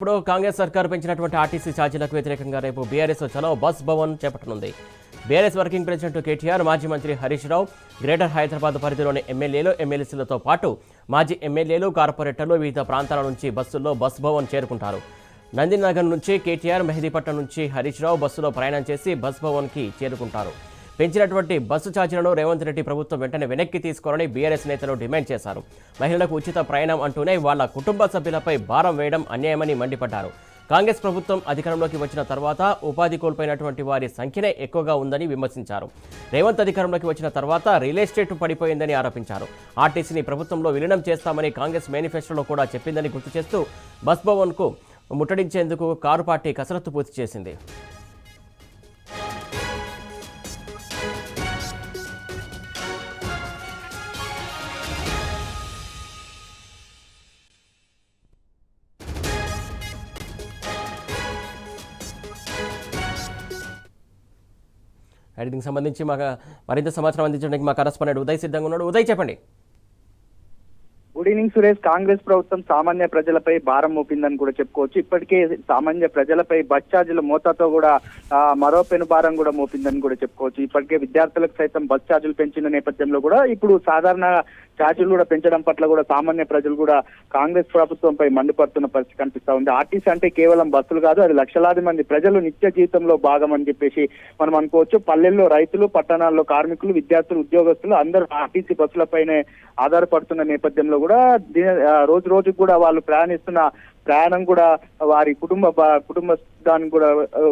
ఇప్పుడు కాంగ్రెస్ సర్కారు పెంచినటువంటి ఆర్టీసీ ఛార్జీలకు వ్యతిరేకంగా రేపు బీఆర్ఎస్ చలో బస్ భవన్ చేపట్టనుంది. బీఆర్ఎస్ వర్కింగ్ ప్రెసిడెంట్ కేటీఆర్, మాజీ మంత్రి హరీష్ రావు, గ్రేటర్ హైదరాబాద్ పరిధిలోని ఎమ్మెల్యేలు, ఎమ్మెల్సీలతో పాటు మాజీ ఎమ్మెల్యేలు, కార్పొరేటర్లు వివిధ ప్రాంతాల నుంచి బస్సుల్లో బస్ భవన్ చేరుకుంటారు. నందినగర్ నుంచి కేటీఆర్, మెహదీపట్నం నుంచి హరీష్ రావు బస్సులో ప్రయాణం చేసి బస్ భవన్కి చేరుకుంటారు. పెంచినటువంటి బస్సు ఛార్జీలను రేవంత్ రెడ్డి ప్రభుత్వం వెంటనే వెనక్కి తీసుకోవాలని బీఆర్ఎస్ నేతలు డిమాండ్ చేశారు. మహిళలకు ఉచిత ప్రయాణం అంటూనే వాళ్ల కుటుంబ సభ్యులపై భారం వేయడం అన్యాయమని మండిపడ్డారు. కాంగ్రెస్ ప్రభుత్వం అధికారంలోకి వచ్చిన తర్వాత ఉపాధి కోల్పోయినటువంటి వారి సంఖ్యనే ఎక్కువగా ఉందని విమర్శించారు. రేవంత్ అధికారంలోకి వచ్చిన తర్వాత రియల్ ఎస్టేట్ పడిపోయిందని ఆరోపించారు. ఆర్టీసీని ప్రభుత్వంలో విలీనం చేస్తామని కాంగ్రెస్ మేనిఫెస్టోలో కూడా చెప్పిందని గుర్తు చేస్తూ బస్ భవన్కు ముట్టడించేందుకు కారు పార్టీ కసరత్తు పూర్తి చేసింది. దీనికి సంబంధించి మరింత సమాచారం అందించడానికి మా కరెస్పాండెంట్ ఉదయ్ సిద్ధంగా ఉన్నాడు. ఉదయ్, చెప్పండి. Good evening Suresh. కాంగ్రెస్ ప్రభుత్వం సామాన్య ప్రజలపై భారం మోపిందని కూడా చెప్పుకోవచ్చు. ఇప్పటికే సామాన్య ప్రజలపై బస్ ఛార్జీల మోతాతో కూడా మరో పెను భారం కూడా మోపిందని కూడా చెప్పుకోవచ్చు. ఇప్పటికే విద్యార్థులకు సైతం బస్ ఛార్జీలు పెంచిన నేపథ్యంలో కూడా ఇప్పుడు సాధారణ ఛార్జీలు కూడా పెంచడం పట్ల కూడా సామాన్య ప్రజలు కూడా కాంగ్రెస్ ప్రభుత్వంపై మండిపడుతున్న పరిస్థితి కనిపిస్తా ఉంది. ఆర్టీసీ అంటే కేవలం బస్సులు కాదు, అది లక్షలాది మంది ప్రజలు నిత్య జీవితంలో భాగం అని చెప్పేసి మనం అనుకోవచ్చు. పల్లెల్లో రైతులు, పట్టణాల్లో కార్మికులు, విద్యార్థులు, ఉద్యోగస్తులు అందరూ ఆర్టీసీ బస్సులపైనే ఆధారపడుతున్న నేపథ్యంలో కూడా రోజు రోజుకు కూడా వాళ్ళు ప్రయాణిస్తున్న ప్రయాణం కూడా వారి కుటుంబ దానికి కూడా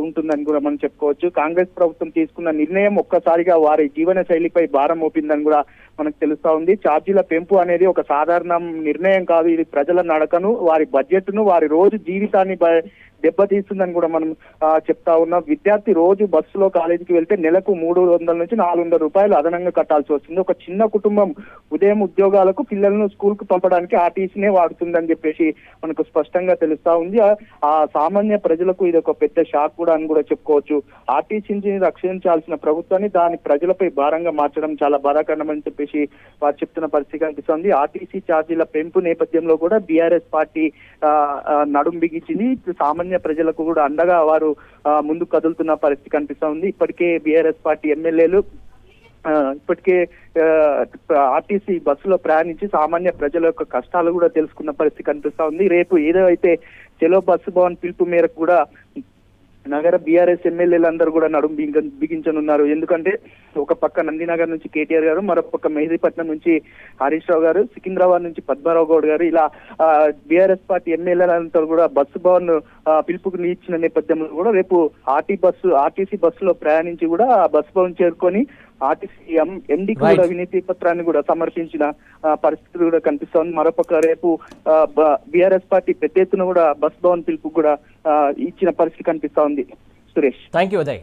ఉంటుందని కూడా మనం చెప్పుకోవచ్చు. కాంగ్రెస్ ప్రభుత్వం తీసుకున్న నిర్ణయం ఒక్కసారిగా వారి జీవన శైలిపై భారం మోపిందని కూడా మనకు తెలుస్తా ఉంది. ఛార్జీల పెంపు అనేది ఒక సాధారణ నిర్ణయం కాదు, ఇది ప్రజల నడకను, వారి బడ్జెట్ ను, వారి రోజు జీవితాన్ని దెబ్బతీస్తుందని కూడా మనం చెప్తా ఉన్నాం. విద్యార్థి రోజు బస్సులో కాలేజీకి వెళ్తే నెలకు 300 నుంచి 400 రూపాయలు అదనంగా కట్టాల్సి వస్తుంది. ఒక చిన్న కుటుంబం ఉదయం ఉద్యోగాలకు, పిల్లలను స్కూల్ కు పంపడానికి ఆర్టీసీనే వాడుతుందని చెప్పేసి మనకు స్పష్టంగా తెలుస్తా ఉంది. ఆ సామాన్య ప్రజలకు ఇది ఒక పెద్ద షాక్ కూడా అని కూడా చెప్పుకోవచ్చు. ఆర్టీసీని రక్షించాల్సిన ప్రభుత్వాన్ని దాని ప్రజలపై భారంగా మార్చడం చాలా బాధాకరమని చెప్పేసి వారు చెప్తున్న పరిస్థితి కనిపిస్తుంది. ఆర్టీసీ ఛార్జీల పెంపు నేపథ్యంలో కూడా బీఆర్ఎస్ పార్టీ నడుం బిగించింది. సామాన్య ప్రజలకు కూడా అండగా వారు ముందుకు కదులుతున్న పరిస్థితి కనిపిస్తా ఉంది. ఇప్పటికే బీఆర్ఎస్ పార్టీ ఎమ్మెల్యేలు ఇప్పటికే ఆర్టీసీ బస్సులో ప్రయాణించి సామాన్య ప్రజల యొక్క కష్టాలు కూడా తెలుసుకున్న పరిస్థితి కనిపిస్తా ఉంది. రేపు ఏదైతే చలో బస్సు భవన్ పిలుపు మేరకు కూడా నగర బీఆర్ఎస్ ఎమ్మెల్యేలందరూ కూడా నడుం బిగించనున్నారు. ఎందుకంటే ఒక పక్క నందినగర్ నుంచి కేటీఆర్ గారు, మరొక పక్క మెహదీపట్నం నుంచి హరీష్ రావు గారు, సికింద్రాబాద్ నుంచి పద్మారావు గౌడ్ గారు, ఇలా బీఆర్ఎస్ పార్టీ ఎమ్మెల్యేలంతా కూడా బస్సు భవన్ పిలుపుకు ఇచ్చిన నేపథ్యంలో కూడా రేపు ఆర్టీసీ బస్సులో ప్రయాణించి కూడా బస్సు భవన్ చేరుకొని ఆర్టీసీ ఎండీకి కూడా వినతి పత్రాన్ని కూడా సమర్పించిన పరిస్థితులు కూడా కనిపిస్తోంది. మరోపక్క రేపు బీఆర్ఎస్ పార్టీ పెద్ద ఎత్తున కూడా బస్ భవన్ పిలుపు కూడా ఇచ్చిన పరిస్థితి కనిపిస్తా ఉంది. Suresh, thank you Uday.